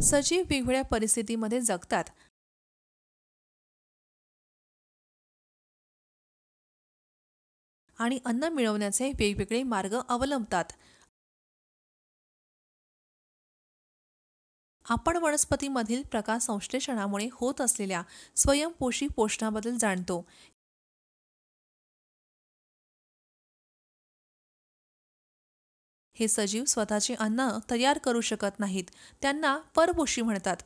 सजीव वेगवेगळ्या परिस्थितीमध्ये जगतात आणि अन्न मिळवण्याचे वेगवेगळे मार्ग अवलंबतात. आपण वनस्पतीमधील प्रकाश संश्लेषणामुळे होत असलेल्या स्वयंपोषी पोषणाबद्दल जाणतो. हे सजीव स्वतःचे अन्न तयार करू शकत नाहीत, त्यांना परपोषी म्हणतात.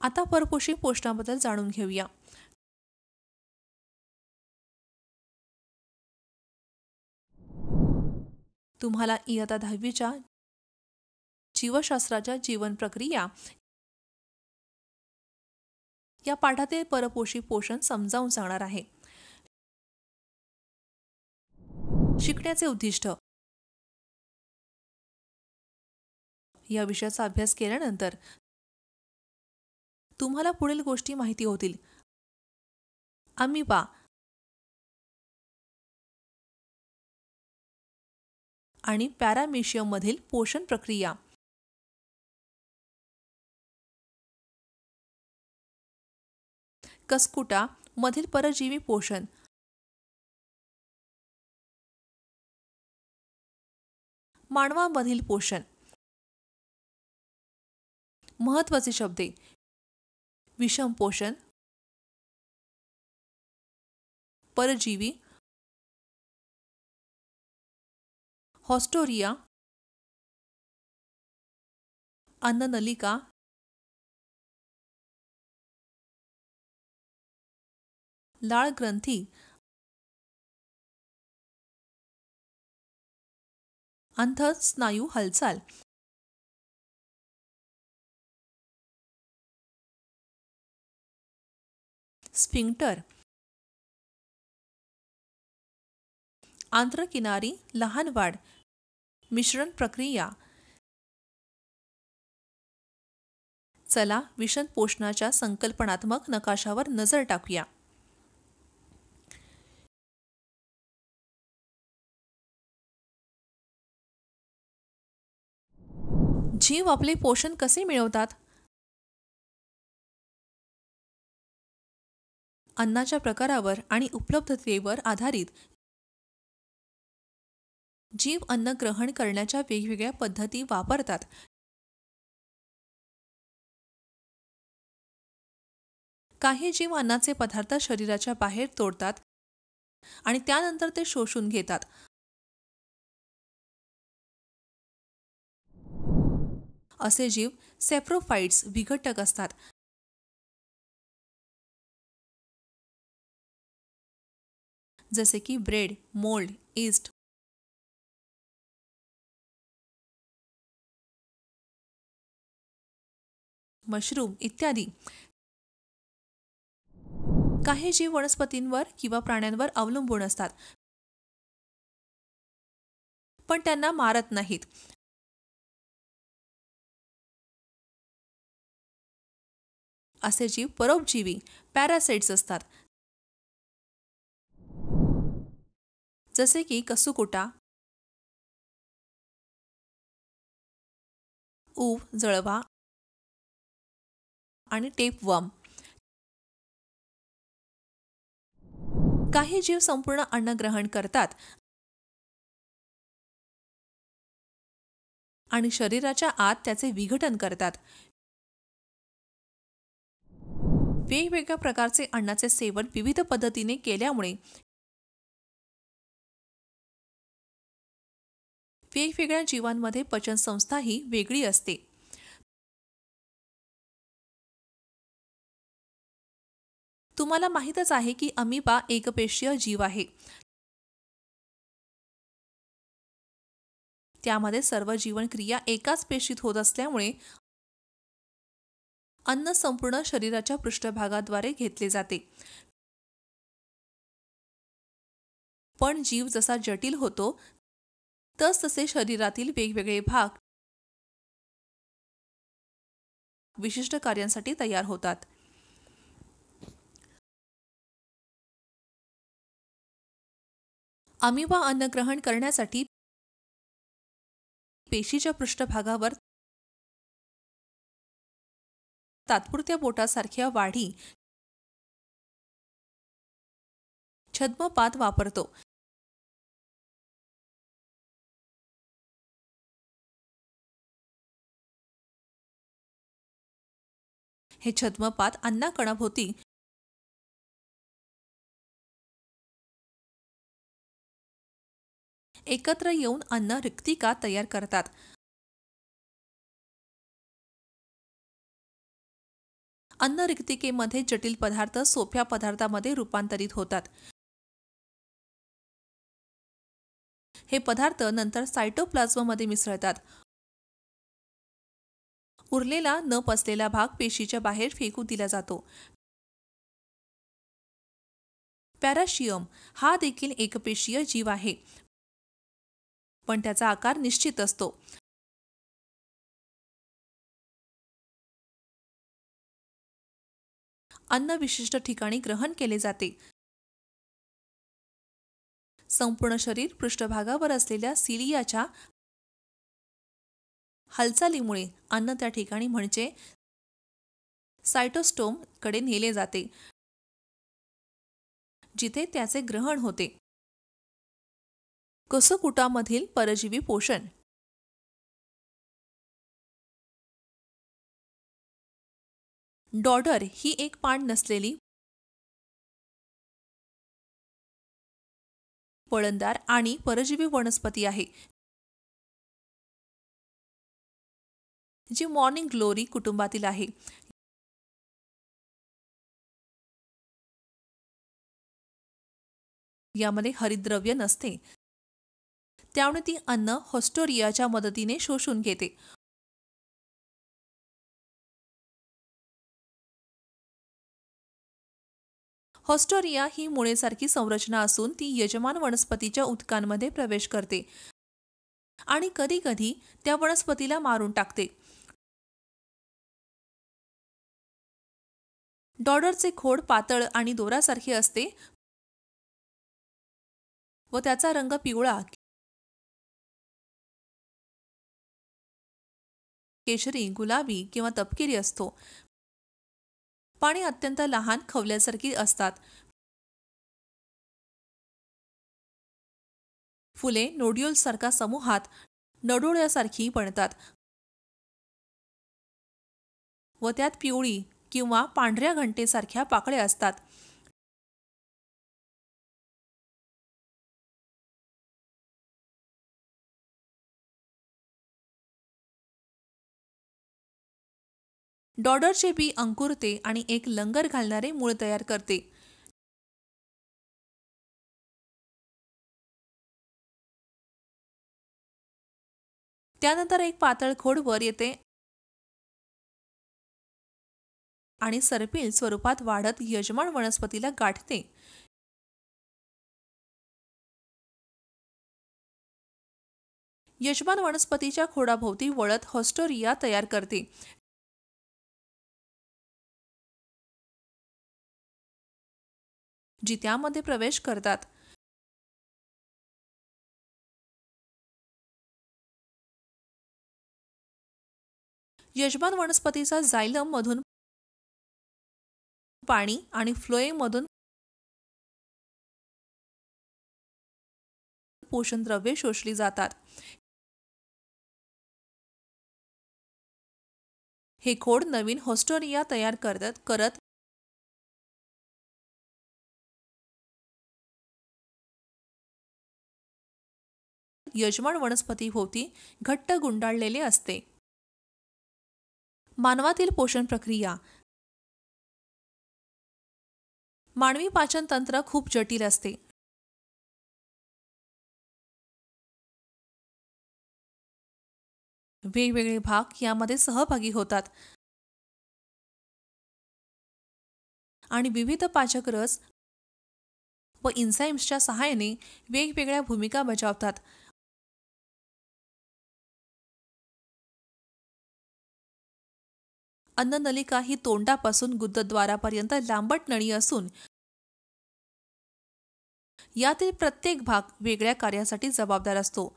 आता परपोषी पोषणाबद्दल जाणून घेऊया. तुम्हाला इयत्ता 10वीच्या जीवशास्त्राच्या जीवन प्रक्रिया या पाठातील परपोषी पोषण समजावून सांगणार आहे. शिकण्याचे उद्दिष्ट. या विषयाचा अभ्यास केल्यानंतर तुम्हाला पुढील गोष्टी माहिती होतील. अमिबा आणि पॅरामेशियम मधील पोषण प्रक्रिया. कस्कुटा मधील परजीवी पोषण. मानवामधील पोषण. महत्वाचे शब्दे: विषम पोषण, परजीवी, हॉस्टोरिया, अन्ननलिका, लाळ ग्रंथी, अंतःस्नायू हालचाल, स्फिंक्टर, आंत्रकिनारी लहान वाढ, मिश्रण प्रक्रिया. चला विषम पोषणाच्या संकल्पनात्मक नकाशावर नजर टाकूया. जीव आपले पोषण कसे मिळवतात? अन्नाच्या प्रकारावर आणि उपलब्धतेवर आधारित जीव अन्न ग्रहण करण्याच्या वेगवेगळ्या पद्धती वापरतात. काही जीव अन्नाचे पदार्थ शरीराच्या बाहेर तोडतात आणि त्यानंतर ते शोषून घेतात. असे जीव सेप्रोफाइट्स विघटक असतात. जसे की ब्रेड, मोल्ड, ईस्ट, मशरूम इत्यादी. काही जीव वनस्पतींवर किंवा प्राण्यांवर अवलंबून असतात, पण त्यांना मारत नाहीत. असे जीव परोपजीवी पॅरासाइट्स असतात. जसे की कसुकुटा, ऊव, जळवा आणि टेपवर्म. काही जीव संपूर्ण अन्न ग्रहण करतात आणि शरीराच्या आत त्याचे विघटन करतात. वेगवेगळ्या प्रकारचे अन्नाचे सेवन विविध पद्धतीने केल्यामुळे वेगवेगळ्या जीवांमध्ये पचनसंस्था ही वेगळी असते. तुम्हाला माहीतच आहे की अमिबा एकपेशीय जीव आहे. त्यामध्ये सर्व जीवनक्रिया एकाच पेशीत होत असल्यामुळे अन्न संपूर्ण शरीराच्या पृष्ठभागाद्वारे घेतले जाते. पण जीव जसा जटिल होतो तसतसे शरीरातील वेगवेगळे भाग विशिष्ट कार्यांसाठी तयार होतात. अमिबा अन्न ग्रहण करण्यासाठी पेशीच्या पृष्ठभागावर तात्पुरत्या बोटासारख्या वाढी छद्मपात वापरतो. हे छद्मपात अन्नकणाभोवती एकत्र येऊन अन्न रिक्तिका तयार करतात. अन्न रिक्तिकेमध्ये जटिल पदार्थ सोप्या पदार्थामध्ये रूपांतरित होतात. हे पदार्थ नंतर सायटोप्लाझ्ममध्ये मिसळतात. उरलेला न पचलेला भाग पेशीच्या बाहेर फेकू दिला जातो. पॅराशियम हा देखील एकपेशीय जीव आहे, पण त्याचा आकार निश्चित असतो. अन्न विशिष्ट ठिकाणी ग्रहण केले जाते. संपूर्ण शरीर पृष्ठभागावर असलेल्या सिलियाच्या हालचालीमुळे अन्न त्या ठिकाणी म्हणजे सायटोस्टोम कडे नेले जाते, जिथे त्याचे ग्रहण होते. कसकुटामधील परजीवी पोषण. डॉडर ही एक पान नसलेली वळणदार आणि परजीवी वनस्पती आहे, जी मॉर्निंग ग्लोरी कुटुंबातील आहे. यामध्ये हरितद्रव्य नसते, त्यामुळे ती अन्न होस्टोरियाच्या मदतीने शोषून घेते. होस्टोरिया ही मुळेसारखी संरचना असून ती यजमान वनस्पतीच्या ऊतकांमध्ये प्रवेश करते आणि कधीकधी त्या वनस्पतीला मारून टाकते. डॉडरचे खोड पातळ आणि दोरासारखे असते व त्याचा रंग पिवळा, केशरी, गुलाबी किंवा तपकिरी असतो. पाने अत्यंत लहान खवल्यासारखी असतात. फुले नोड्यूल्ससारख्या समूहात नडोळ्यासारखी बनतात व त्यात पिवळी किंवा पांढऱ्या घंटेसारख्या पाकळ्या असतात. डॉडरचे बी अंकुरते आणि एक लंगर घालणारे मूळ तयार करते. त्यानंतर एक पातळ खोड वर येते आणि सर्पिल स्वरूपात वाढत यजमान वनस्पतीला गाठते. यजमान वनस्पतीच्या खोडाभोवती वळत होस्टोरिया तयार करते, जी त्यामध्ये प्रवेश करतात. यजमान वनस्पतीचा जायलम मधून पाणी आणि फ्लोएम मधून पोषण द्रव्ये शोषली जातात. हे खोड नवीन होस्टोरिया तयार करत यजमान वनस्पतीभोवती घट्ट गुंडाळलेले असते. मानवातील पोषण प्रक्रिया. मानवी पाचन तंत्र खूप जटिल असते. वेगवेगळे भाग यामध्ये सहभागी होतात आणि विविध पाचक रस व इन्झाईम्सच्या सहाय्याने वेगवेगळ्या भूमिका बजावतात. अन्ननलिका ही तोंडापासून गुदद्वारापर्यंत लांबट नळी असून यातील प्रत्येक भाग वेगळ्या कार्यासाठी जबाबदार असतो.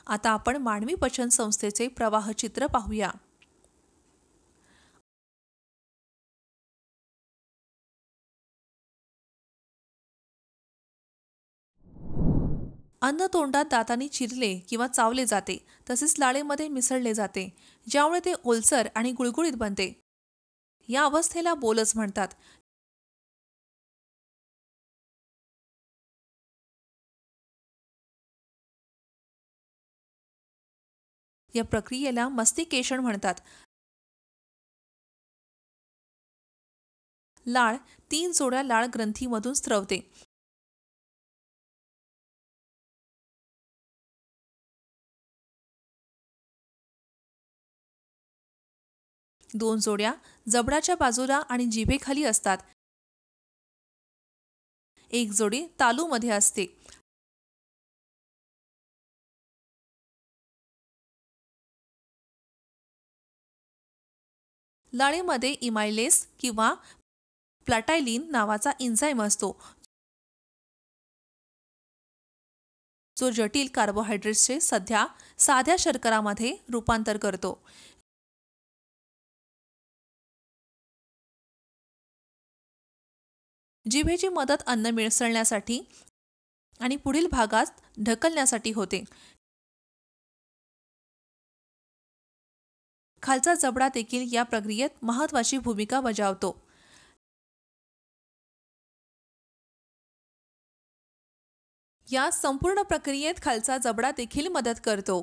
आता आपण मानवी पचन संस्थेचे प्रवाह चित्र पाहूया. अन्न तोंडात दातांनी चिरले किंवा चावले जाते, तसेच लाळेमध्ये मिसळले जाते, ज्यामुळे ते ओलसर आणि गुळगुळीत बनते. या अवस्थेला बोलस म्हणतात. या प्रक्रियेला मस्तिकेशन म्हणतात. लाळ 3 जोड्या लाळ ग्रंथीमधून स्रवते. दोन जोड्या जबडाच्या बाजूला आणि जिभेखाली असतात. एक जोडी तालूमध्ये असते. लाळेमध्ये इमायलेस किंवा प्लाटायलिन नावाचा एन्झाईम असतो, जो जटिल कार्बोहायड्रेट्सचे साध्या शर्करामध्ये रूपांतर करतो. जिभेची मदत अन्न मिसळण्यासाठी आणि पुढील भागात ढकलण्यासाठी होते. खालचा जबडा देखील या प्रक्रियेत महत्त्वाची भूमिका बजावतो. या संपूर्ण प्रक्रियेत खालचा जबडा देखील मदत करतो.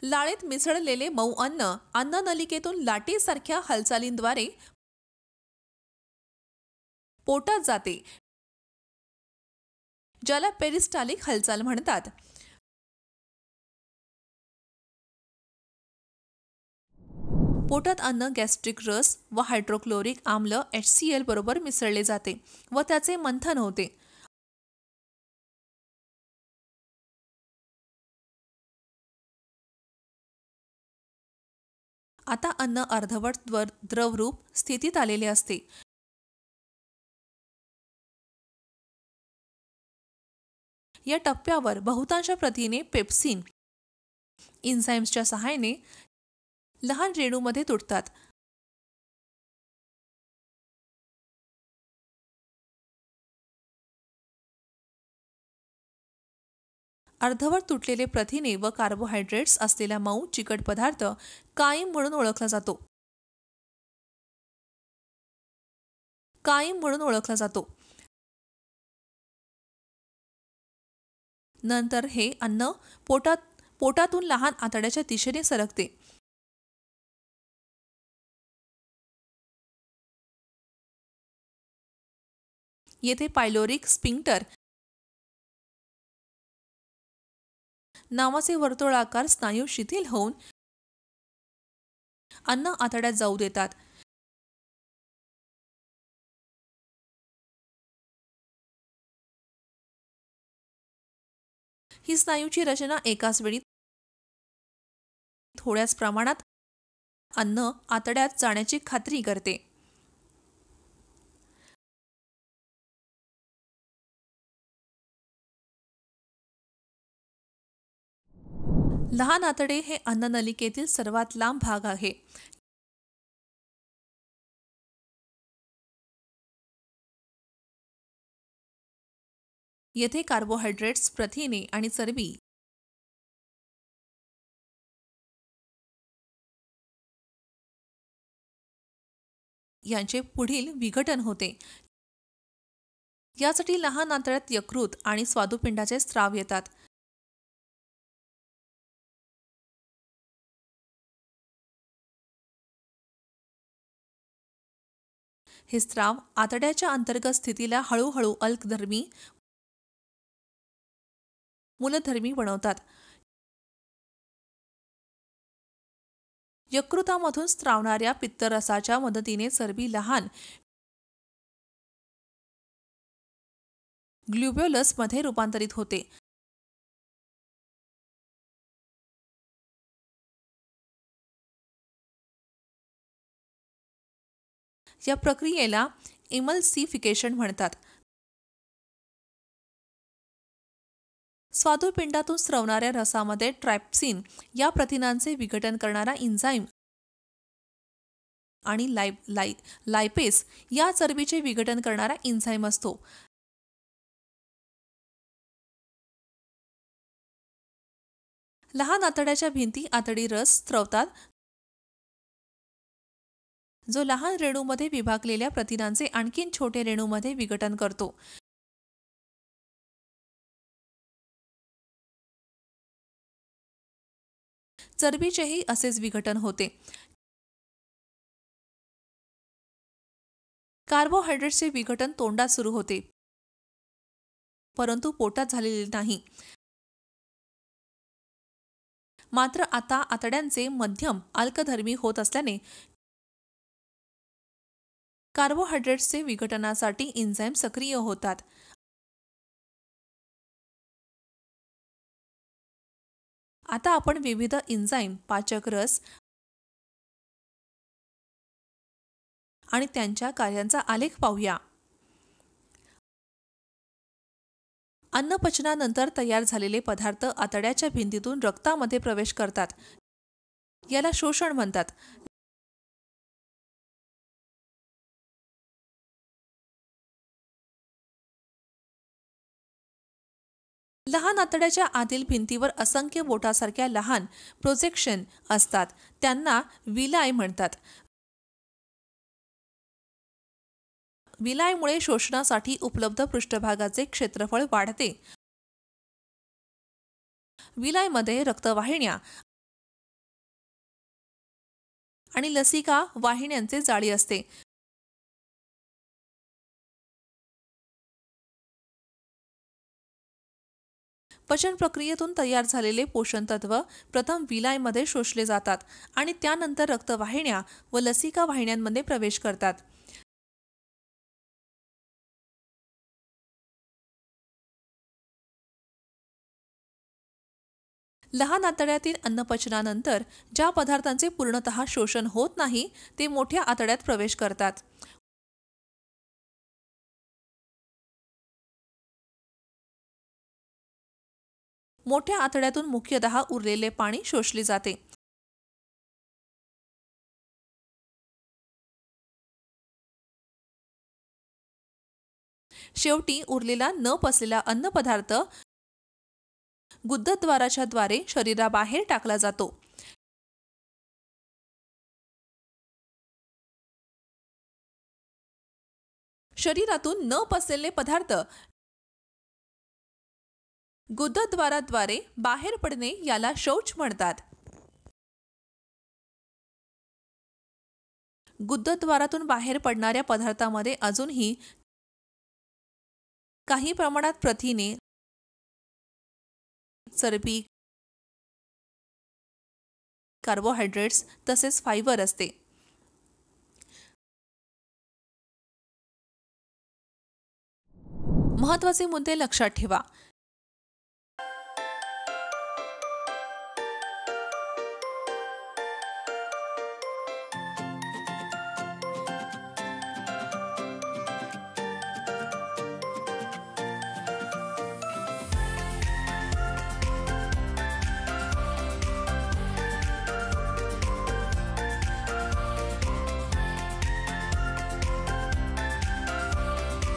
लाळेत मिसळलेले मऊ अन्न अन्ननलिकेतून लाटेसारख्या हालचालींद्वारे पोटात जाते, ज्याला पेरिस्टालिक हालचाल म्हणतात. पोटात अन्न गॅस्ट्रिक रस व हायड्रोक्लोरिक आम्ल HCl बरोबर मिसळले जाते व त्याचे मंथन होते. आता अन्न अर्धवट द्रवरूप स्थितीत आलेले असते. या टप्प्यावर बहुतांश प्रथिने पेप्सिन एन्झाईम्सच्या सहाय्याने लहान रेणूमध्ये तुटतात. अर्धवट तुटलेले प्रथिने व कार्बोहायड्रेट्स असलेला मऊ चिकट पदार्थ कायम म्हणून ओळखला जातो. नंतर हे अन्न पोटातून लहान आतड्याच्या दिशेने सरकते. येथे पायलोरिक स्फिंक्टर नावाचे वर्तुळाकार स्नायू शिथिल होऊन अन्न आतड्यात जाऊ देतात. ही स्नायूची रचना एकाच वेळी थोड्याच प्रमाणात अन्न आतड्यात जाण्याची खात्री करते. लहान आतडे हे अन्ननलिकेतील सर्वात लांब भाग आहे. येथे कार्बोहायड्रेट्स, प्रथिने आणि चरबी यांचे पुढील विघटन होते. यासाठी लहान आतड्यात यकृत आणि स्वादुपिंडाचे स्राव येतात. हे स्राव आतड्याच्या अंतर्गत स्थितीला हळूहळू अल्कधर्मी मूलधर्मी बनवतात. यकृतामधून स्रावणाऱ्या पित्तरसाच्या मदतीने चरबी लहान ग्लुब्युलस मध्ये रूपांतरित होते. या प्रक्रियेला इमल्सिफिकेशन म्हणतात. स्वादुपिंडातून स्रवणाऱ्या रसामध्ये ट्रायप्सिन या प्रथिनांचे विघटन करणारा एन्झाईम आणि लायपेस या चरबीचे विघटन करणारा एन्झाईम असतो. लहान आतड्याच्या भिंती आतडी रस स्रवतात, जो लहान रेणूमध्ये विभागलेल्या प्रथिनांचे आणखीन छोटे रेणूमध्ये विघटन करतो. चरबीचेही असेच विघटन होते. कार्बोहायड्रेट्सचे विघटन तोंडात सुरू होते, परंतु पोटात झालेले नाही. मात्र आता आतड्यांचे मध्यम अल्कधर्मी होत असल्याने कार्बोहायड्रेट्सचे विघटनासाठी एन्झाईम सक्रिय होतात. आता आपण विविध एन्झाईम, पाचक रस आणि त्यांच्या कार्यांचा आलेख पाहूया. अन्नपचनानंतर तयार झालेले पदार्थ आतड्याच्या भिंतीतून रक्तामध्ये प्रवेश करतात. याला शोषण म्हणतात. लहान आतड्याच्या आतील भिंतीवर असंख्य बोटासारख्या लहान प्रोजेक्शन असतात. त्यांना विलाय म्हणतात. विलायमुळे शोषणासाठी उपलब्ध पृष्ठभागाचे क्षेत्रफळ वाढते. विलायमध्ये रक्तवाहिन्या आणि लसिका वाहिन्यांचे जाळी असते. पचन प्रक्रियेतून तयार झालेले पोषण तत्व प्रथम विलायमध्ये शोषले जातात आणि त्यानंतर रक्तवाहिन्या व लसिका वाहिन्यांमध्ये प्रवेश करतात. लहान आतड्यातील अन्नपचनानंतर ज्या पदार्थांचे पूर्णतः शोषण होत नाही ते मोठ्या आतड्यात प्रवेश करतात. मोठ्या आतड्यातून मुख्यतः उरलेले पाणी शोषले जाते. शेवटी उरलेला न पचलेला अन्नपदार्थ गुदद्वाराच्या द्वारे शरीराबाहेर टाकला जातो. शरीरातून न पचलेले पदार्थ गुदद्वाराद्वारे बाहेर पडणे याला शौच म्हणतात. गुदद्वारातून बाहेर पडणाऱ्या पदार्थामध्ये अजूनही काही प्रमाणात प्रथिने, चरबी, कार्बोहायड्रेट्स तसेच फायबर असते. महत्त्वाचे मुद्दे लक्षात ठेवा.